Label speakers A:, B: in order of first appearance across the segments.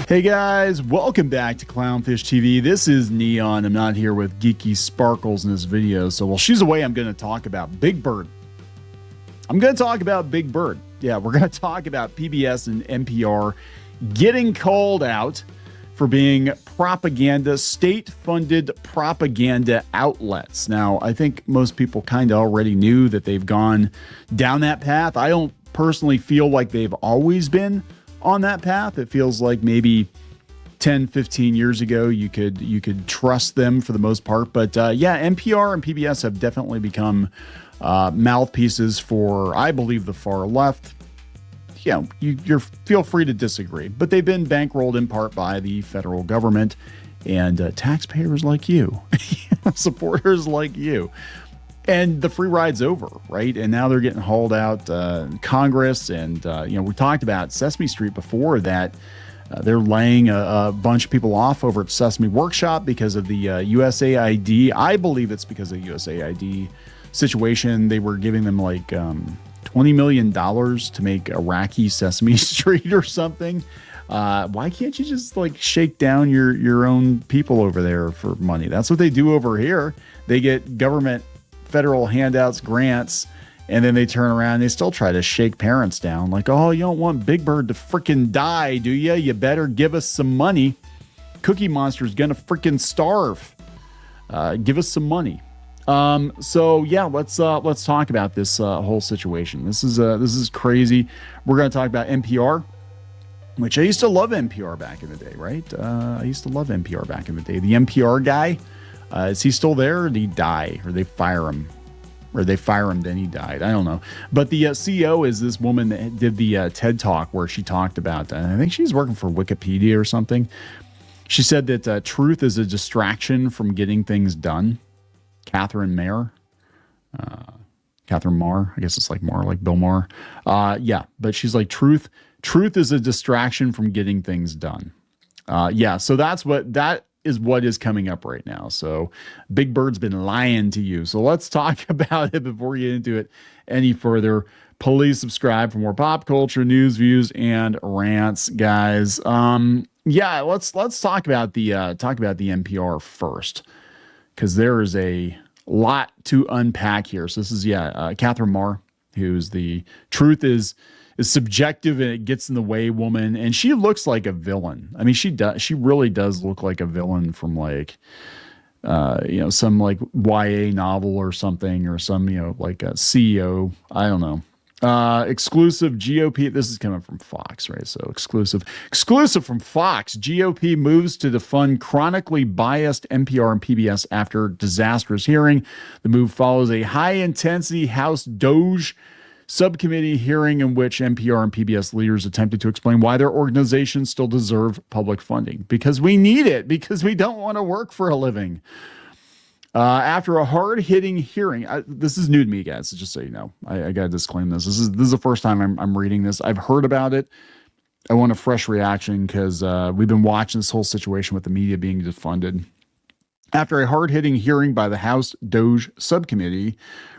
A: Hey guys, welcome back to Clownfish TV. This is Kneon. I'm not here with Geeky Sparkles in this video. So while she's away, I'm going to talk about Big Bird. Yeah, we're going to talk about PBS and NPR getting called out for being propaganda, state-funded propaganda outlets. Now, I think most people kind of already knew that they've gone down that path. I don't personally feel like they've always been on that path. It feels like maybe 10, 15 years ago, you could trust them for the most part. But yeah, NPR and PBS have definitely become mouthpieces for, I believe, the far left. Yeah, you're feel free to disagree, but they've been bankrolled in part by the federal government and taxpayers like you, supporters like you. And the free ride's over, right? And now they're getting hauled out Congress. And, we talked about Sesame Street before that. They're laying a bunch of people off over at Sesame Workshop because of the USAID. I believe it's because of the USAID situation. They were giving them like $20 million to make Iraqi Sesame Street or something. Why can't you just like shake down your own people over there for money? That's what they do over here. They get government federal handouts, grants, and then they turn around and they still try to shake parents down like, oh, you don't want Big Bird to freaking die, do you? You better give us some money. Cookie Monster's gonna freaking starve. Give us some money. So yeah, let's talk about this whole situation. This is crazy. We're gonna talk about NPR, which I used to love NPR back in the day, right? I used to love NPR back in the day. The NPR guy. Is he still there, or did he die, or they fire him, then he died? I don't know. But the CEO is this woman that did the TED Talk where she talked about, I think she's working for Wikipedia or something. She said that truth is a distraction from getting things done. Catherine Marr, I guess it's like Marr, like Bill Maher. Yeah, but she's like, truth is a distraction from getting things done. Yeah, so that is what is coming up right now. So Big Bird's been lying to you. So let's talk about it before we get into it any further. Please subscribe for more pop culture news, views, and rants, guys. Yeah, let's talk about the NPR first, because there is a lot to unpack here. So this is Catherine Marr, who's the truth is subjective and it gets in the way woman, and she looks like a villain. I mean, she really does look like a villain from like some like YA novel or something, or some like a CEO, I don't know. Exclusive GOP, this is coming from Fox, right? So exclusive from Fox. GOP moves to defund chronically biased NPR and PBS after disastrous hearing. The move follows a high-intensity House DOJ subcommittee hearing in which NPR and PBS leaders attempted to explain why their organizations still deserve public funding. Because we need it, because we don't want to work for a living. After a hard-hitting hearing, this is new to me, guys, so just so you know. I got to disclaim this. This is the first time I'm reading this. I've heard about it. I want a fresh reaction because we've been watching this whole situation with the media being defunded. After a hard-hitting hearing by the House DOJ subcommittee,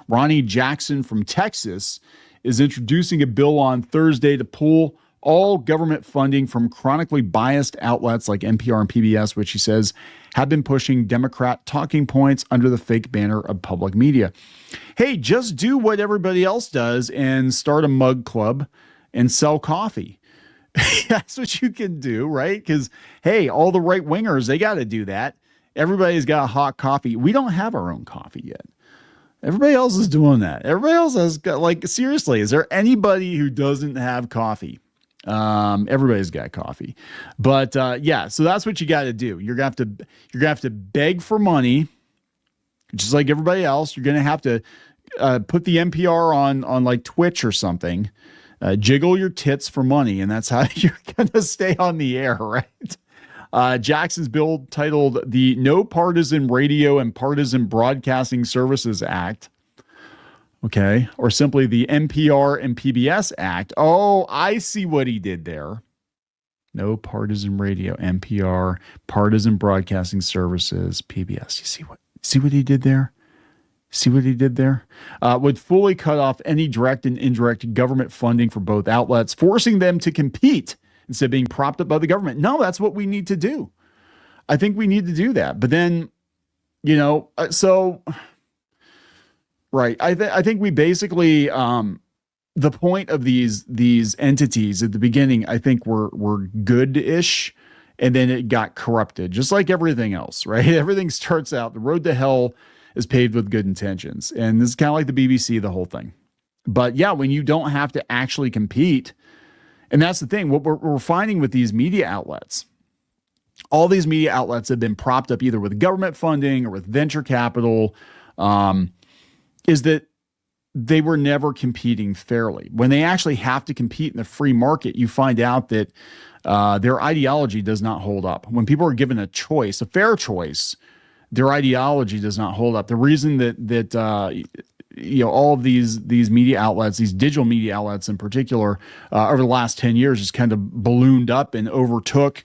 A: Ronnie Jackson from Texas is introducing a bill on Thursday to pull all government funding from chronically biased outlets like NPR and PBS, which he says have been pushing Democrat talking points under the fake banner of public media. Hey, just do what everybody else does and start a mug club and sell coffee. That's what you can do, right? Because, hey, all the right-wingers, they got to do that. Everybody's got hot coffee. We don't have our own coffee yet. Everybody else is doing that. Everybody else has got, like, seriously, is there anybody who doesn't have coffee? Everybody's got coffee. But yeah, so that's what you got to do. You're gonna have to beg for money, just like everybody else. You're gonna have to put the NPR on like Twitch or something. Jiggle your tits for money, and that's how you're gonna stay on the air, right? Jackson's bill, titled the No Partisan Radio and Partisan Broadcasting Services Act, okay, or simply the NPR and PBS Act. Oh, I see what he did there. No partisan radio, NPR, partisan broadcasting services, PBS. You see what he did there? See what he did there? Would fully cut off any direct and indirect government funding for both outlets, forcing them to compete instead of being propped up by the government. No, that's what we need to do. I think we need to do that. But then, right. I think we basically, the point of these entities at the beginning, I think were good-ish, and then it got corrupted, just like everything else, right? Everything starts out, the road to hell is paved with good intentions. And this is kind of like the BBC, the whole thing. But yeah, when you don't have to actually compete, and that's the thing, what we're finding with these media outlets, all these media outlets have been propped up either with government funding or with venture capital, is that they were never competing fairly. When they actually have to compete in the free market, you find out that their ideology does not hold up. When people are given a choice, a fair choice, their ideology does not hold up. The reason that all of these media outlets, these digital media outlets in particular, over the last 10 years, just kind of ballooned up and overtook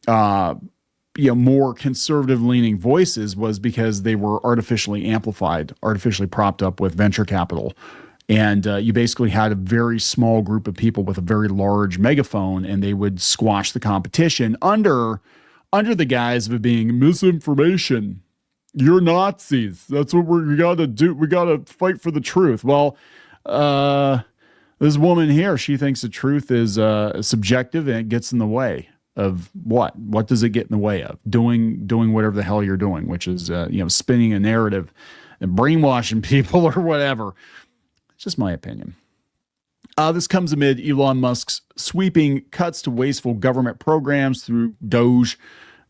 A: more conservative leaning voices, was because they were artificially amplified, artificially propped up with venture capital. And you basically had a very small group of people with a very large megaphone, and they would squash the competition under the guise of it being misinformation. You're Nazis. That's what we got to do. We got to fight for the truth. Well, this woman here, she thinks the truth is subjective, and it gets in the way of what? What does it get in the way of? Doing whatever the hell you're doing, which is spinning a narrative and brainwashing people or whatever. It's just my opinion. This comes amid Elon Musk's sweeping cuts to wasteful government programs through Doge.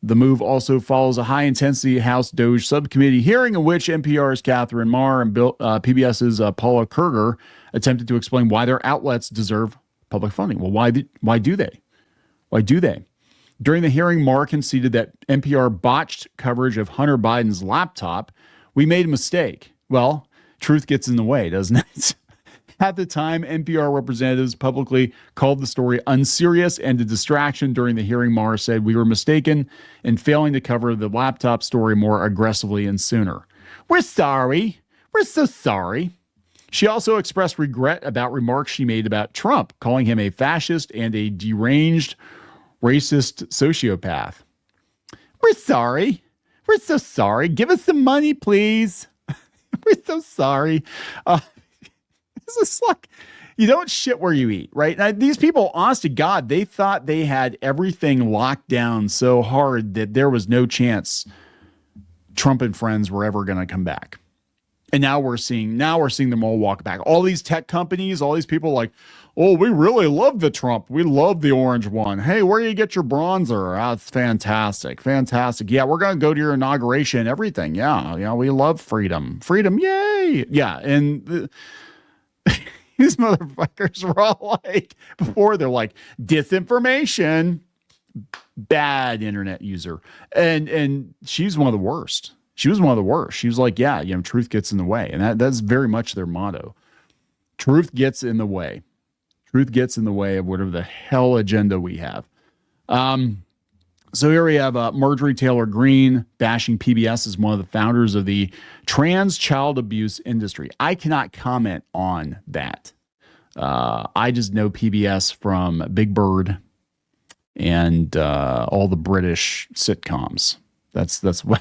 A: The move also follows a high-intensity House Doge subcommittee hearing in which NPR's Catherine Marr and PBS's Paula Kerger attempted to explain why their outlets deserve public funding. Well, why do they? Why do they? During the hearing, Marr conceded that NPR botched coverage of Hunter Biden's laptop. We made a mistake. Well, truth gets in the way, doesn't it? At the time, NPR representatives publicly called the story unserious and a distraction. During the hearing, Marr said, "We were mistaken in failing to cover the laptop story more aggressively and sooner. We're sorry. We're so sorry." She also expressed regret about remarks she made about Trump, calling him a fascist and a deranged, racist sociopath. "We're sorry. We're so sorry. Give us some money, please. We're so sorry." This is like, you don't shit where you eat, right? Now, these people, honest to God, they thought they had everything locked down so hard that there was no chance Trump and friends were ever going to come back. And now we're seeing them all walk back. All these tech companies, all these people like, "Oh, we really love the Trump. We love the orange one. Hey, where do you get your bronzer? Oh, it's fantastic. Fantastic. Yeah, we're going to go to your inauguration, everything. Yeah, we love freedom. Freedom, yay." Yeah, and these motherfuckers were all like, before they're like, disinformation, bad internet user. And she's one of the worst. She was one of the worst. She was like, yeah, truth gets in the way. And that's very much their motto. Truth gets in the way. Truth gets in the way of whatever the hell agenda we have. So here we have Marjorie Taylor Greene bashing PBS as one of the founders of the trans child abuse industry. I cannot comment on that. I just know PBS from Big Bird and all the British sitcoms. That's what,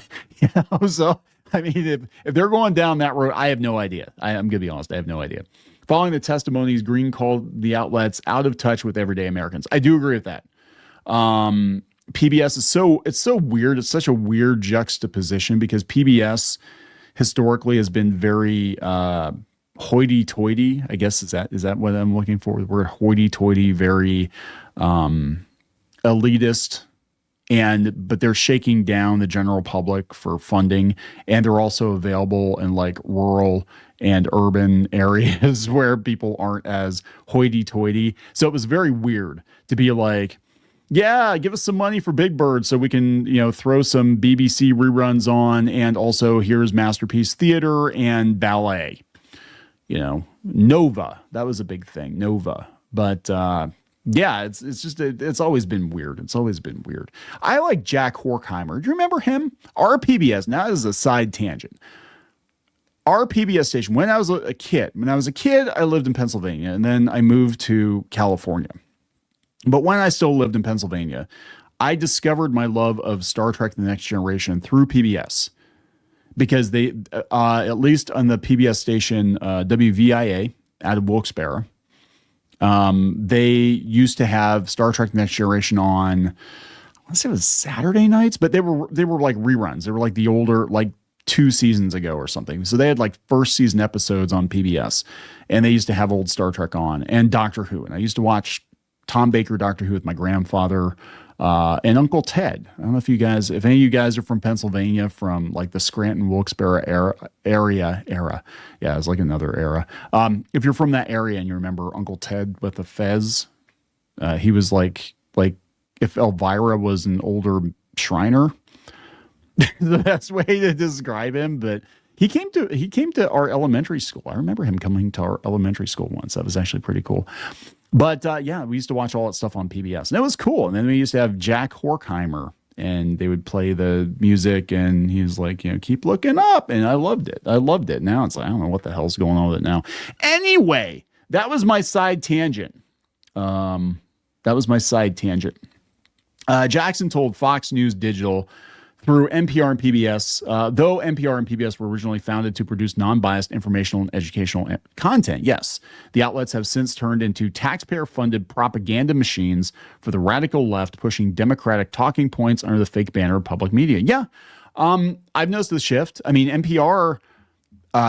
A: so, I mean, if they're going down that road, I have no idea. I'm going to be honest. I have no idea. Following the testimonies, Greene called the outlets out of touch with everyday Americans. I do agree with that. PBS it's so weird. It's such a weird juxtaposition because PBS historically has been very hoity-toity. I guess is that what I'm looking for? The word hoity-toity, very elitist, but they're shaking down the general public for funding, and they're also available in like rural and urban areas where people aren't as hoity-toity. So it was very weird to be like, yeah, give us some money for Big Bird so we can, throw some BBC reruns on. And also here's Masterpiece Theater and ballet, Nova. That was a big thing, Nova. But yeah, it's always been weird. It's always been weird. I like Jack Horkheimer. Do you remember him? Our PBS, now this is a side tangent. Our PBS station, when I was a kid, I lived in Pennsylvania and then I moved to California. But when I still lived in Pennsylvania, I discovered my love of Star Trek: The Next Generation through PBS because they, at least on the PBS station WVIA out of Wilkes-Barre, they used to have Star Trek: The Next Generation on. Let's say it was Saturday nights, but they were like reruns. They were like the older, like 2 seasons ago or something. So they had like first season episodes on PBS, and they used to have old Star Trek on and Doctor Who. And I used to watch Tom Baker Doctor Who with my grandfather and Uncle Ted. I don't know if any of you guys are from Pennsylvania, from like the Scranton Wilkes-Barre area. Yeah, it's like another era. If you're from that area and you remember Uncle Ted with the fez, he was like if Elvira was an older Shriner, the best way to describe him. But he came to our elementary school. I remember him coming to our elementary school once. That was actually pretty cool. But yeah, we used to watch all that stuff on PBS, and it was cool. And then we used to have Jack Horkheimer, and they would play the music, and he was like, keep looking up, and I loved it. Now it's like, I don't know what the hell's going on with it now. Anyway, that was my side tangent. Jackson told Fox News Digital through NPR and PBS, though NPR and PBS were originally founded to produce non-biased informational and educational content. Yes, the outlets have since turned into taxpayer-funded propaganda machines for the radical left, pushing Democratic talking points under the fake banner of public media. Yeah, I've noticed the shift. I mean, NPR,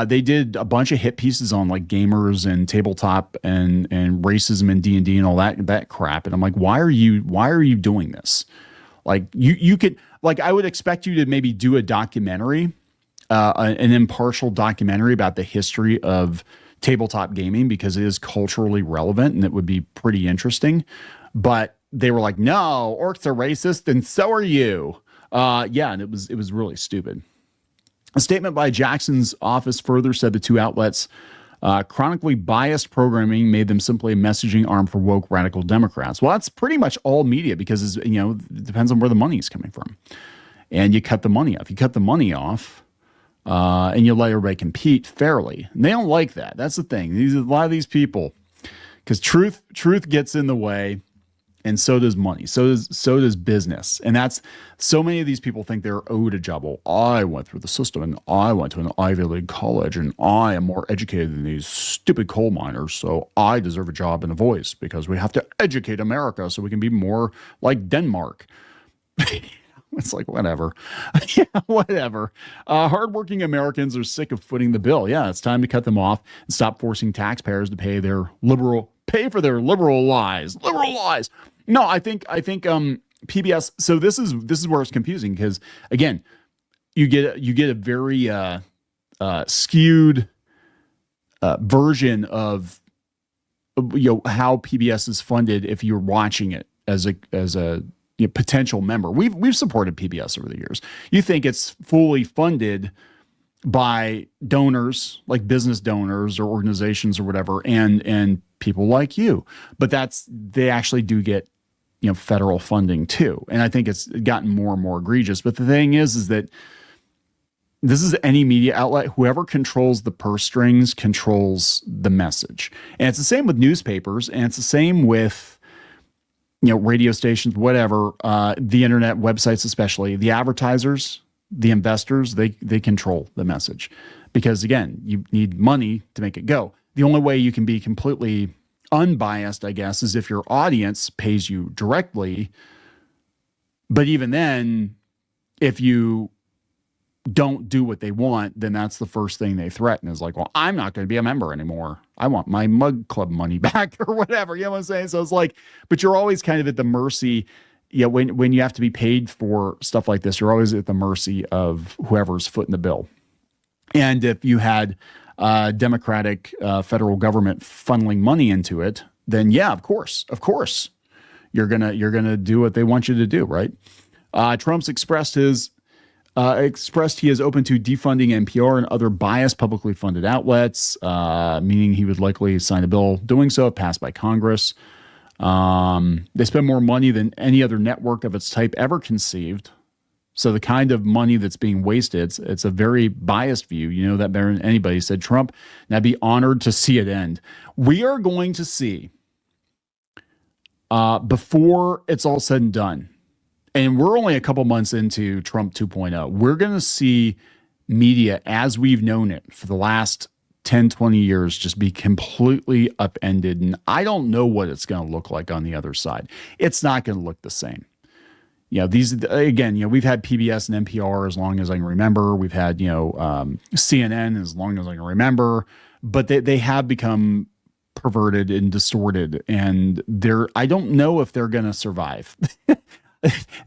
A: they did a bunch of hit pieces on like gamers and tabletop and racism and D&D and all that crap. And I'm like, why are you doing this? Like you could, like, I would expect you to maybe do a documentary, an impartial documentary about the history of tabletop gaming, because it is culturally relevant and it would be pretty interesting. But they were like, no, orcs are racist and so are you. Yeah, and it was really stupid. A statement by Jackson's office further said the two outlets' chronically biased programming made them simply a messaging arm for woke radical Democrats. Well, that's pretty much all media, because it depends on where the money is coming from, and you cut the money off. You cut the money off, and you let everybody compete fairly. And they don't like that. That's the thing. A lot of these people, because truth gets in the way. And so does money. So does business. And that's, so many of these people think they're owed a job. Well, I went through the system and I went to an Ivy League college and I am more educated than these stupid coal miners. So I deserve a job and a voice, because we have to educate America so we can be more like Denmark. It's like, whatever. Yeah, whatever. Hardworking Americans are sick of footing the bill. Yeah, it's time to cut them off and stop forcing taxpayers to pay for their liberal lies. Liberal lies. No, I think PBS. So this is where it's confusing, because again, you get a very skewed version of how PBS is funded if you're watching it as a potential member. We've supported PBS over the years. You think it's fully funded by donors, like business donors or organizations or whatever, and people like you, but they actually do get federal funding too. And I think it's gotten more and more egregious. But the thing is that this is any media outlet. Whoever controls the purse strings controls the message. And it's the same with newspapers, and it's the same with radio stations, whatever, the internet, websites, especially the advertisers, the investors, they control the message, because again, you need money to make it go. The only way you can be completely unbiased, I guess, is if your audience pays you directly. But even then, if you don't do what they want, then that's the first thing they threaten, is like, well, I'm not going to be a member anymore. I want my mug club money back, or whatever. You know what I'm saying? So it's like, but you're always kind of at the mercy. When you have to be paid for stuff like this, you're always at the mercy of whoever's footing the bill. And if you had Democratic federal government funneling money into it, then yeah, of course, you're gonna do what they want you to do, right? Trump's expressed he is open to defunding NPR and other biased publicly funded outlets, meaning he would likely sign a bill doing so if passed by Congress. They spend more money than any other network of its type ever conceived. So the kind of money that's being wasted, it's a very biased view. You know that better than anybody, said Trump. And I'd be honored to see it end. We are going to see before it's all said and done, and we're only a couple months into Trump 2.0, we're going to see media as we've known it for the last 10, 20 years just be completely upended. And I don't know what it's going to look like on the other side. It's not going to look the same. These, again, we've had PBS and NPR as long as I can remember. We've had, CNN as long as I can remember, but they have become perverted and distorted, and I don't know if they're going to survive.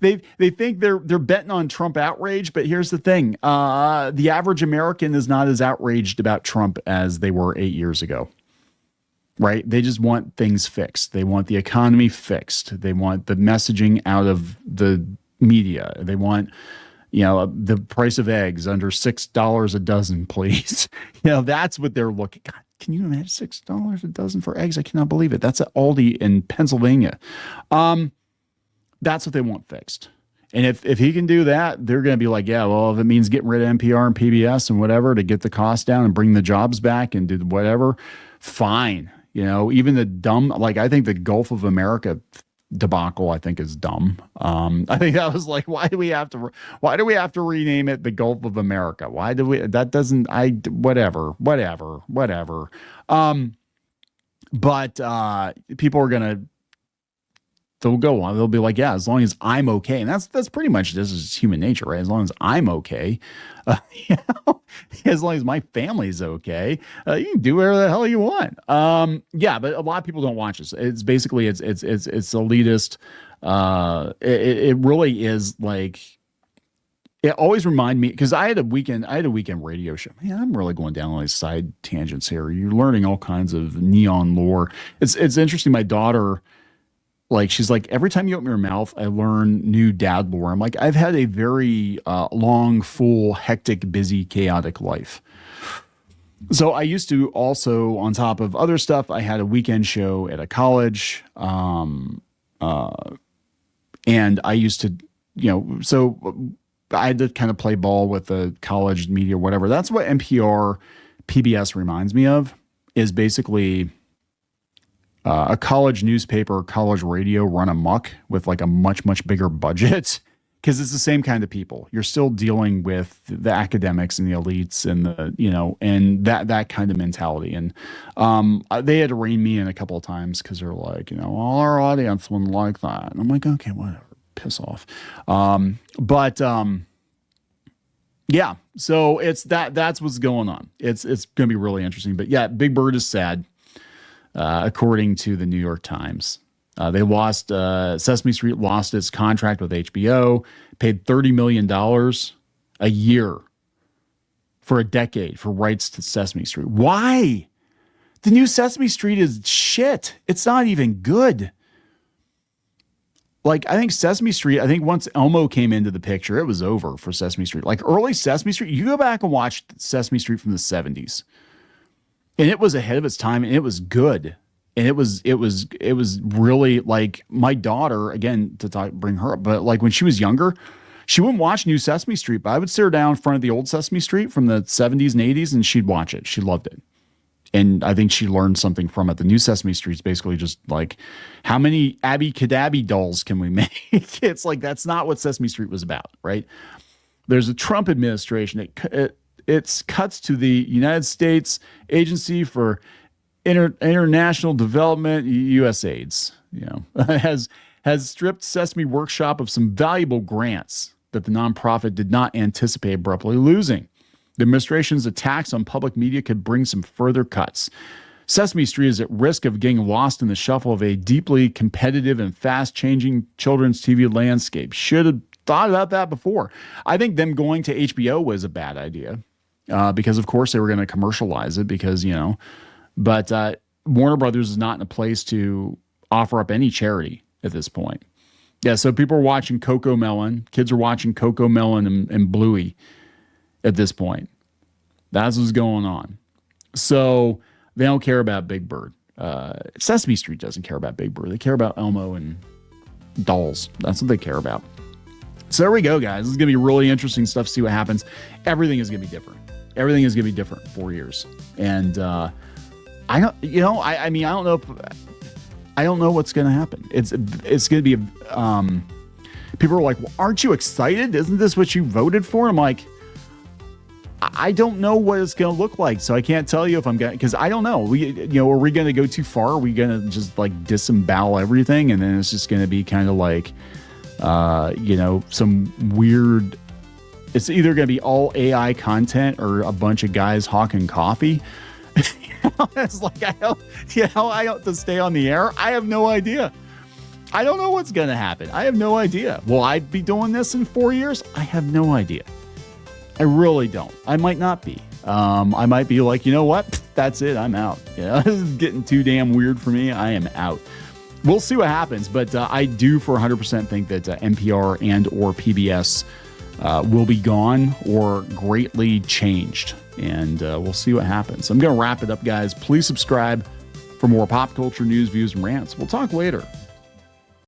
A: They think they're betting on Trump outrage, but here's the thing. The average American is not as outraged about Trump as they were 8 years ago. Right? They just want things fixed. They want the economy fixed. They want the messaging out of the media. They want, the price of eggs under $6 a dozen, please. That's what they're looking. God, can you imagine $6 a dozen for eggs? I cannot believe it. That's at Aldi in Pennsylvania. That's what they want fixed. And if he can do that, they're going to be like, yeah, well, if it means getting rid of NPR and PBS and whatever to get the cost down and bring the jobs back and do whatever, fine. Even the dumb, I think the Gulf of America debacle, I think is dumb. I think that was like, why do we have to rename it the Gulf of America? Whatever. But people are going to, they'll go on. They'll be like, yeah, as long as I'm okay. And that's pretty much, this is human nature, right? As long as I'm okay, as long as my family's okay, you can do whatever the hell you want. But a lot of people don't watch this. It's basically, it's elitist. It really is like, it always reminded me, because I had a weekend radio show. Man, I'm really going down on these side tangents here. You're learning all kinds of neon lore. It's interesting. My daughter, she's like, every time you open your mouth, I learn new dad lore. I'm like, I've had a very long, full, hectic, busy, chaotic life. So I used to also, on top of other stuff, I had a weekend show at a college. And I used to, so I had to kind of play ball with the college media, whatever. That's what NPR, PBS reminds me of, is basically a college newspaper, college radio run amok with a much, much bigger budget, because it's the same kind of people. You're still dealing with the academics and the elites and and that kind of mentality. And they had to rein me in a couple of times because they're like, all our audience wouldn't like that. And I'm like, okay, whatever, piss off. Yeah, so it's that's what's going on. It's going to be really interesting. But yeah, Big Bird is sad. According to the New York Times, Sesame Street lost its contract with HBO, paid $30 million a year for a decade for rights to Sesame Street. Why? The new Sesame Street is shit. It's not even good. I think Sesame Street, once Elmo came into the picture, it was over for Sesame Street. Early Sesame Street, you go back and watch Sesame Street from the 70s. And it was ahead of its time, and it was good. And it was really my daughter, again, bring her up, but when she was younger, she wouldn't watch New Sesame Street, but I would sit her down in front of the old Sesame Street from the 70s and 80s, and she'd watch it. She loved it. And I think she learned something from it. The New Sesame Street is basically just how many Abby Cadabby dolls can we make? It's that's not what Sesame Street was about, right? There's a Trump administration. It cuts to the United States Agency for International Development, USAID's, has stripped Sesame Workshop of some valuable grants that the nonprofit did not anticipate abruptly losing. The administration's attacks on public media could bring some further cuts. Sesame Street is at risk of getting lost in the shuffle of a deeply competitive and fast-changing children's TV landscape. Should have thought about that before. I think them going to HBO was a bad idea. Because of course they were going to commercialize it but Warner Brothers is not in a place to offer up any charity at this point. Yeah. So people are watching Coco Melon. Kids are watching Coco Melon and Bluey at this point. That's what's going on. So they don't care about Big Bird. Sesame Street doesn't care about Big Bird. They care about Elmo and dolls. That's what they care about. So there we go, guys. This is going to be really interesting stuff. See what happens. Everything is going to be different. Everything is going to be different in 4 years. And I don't know if I don't know what's going to happen. It's going to be, people are like, well, aren't you excited? Isn't this what you voted for? I'm like, I don't know what it's going to look like. So I can't tell you if I'm going to, because I don't know. Are we going to go too far? Are we going to just like disembowel everything? And then it's just going to be kind of like, some weird, it's either going to be all AI content or a bunch of guys hawking coffee. It's like, I don't to stay on the air. I have no idea. I don't know what's going to happen. I have no idea. Will I be doing this in 4 years? I have no idea. I really don't. I might not be. I might be like, you know what? That's it. I'm out. This is getting too damn weird for me. I am out. We'll see what happens. But I do for 100% think that NPR and or PBS will be gone or greatly changed. And we'll see what happens. I'm going to wrap it up, guys. Please subscribe for more pop culture news, views, and rants. We'll talk later.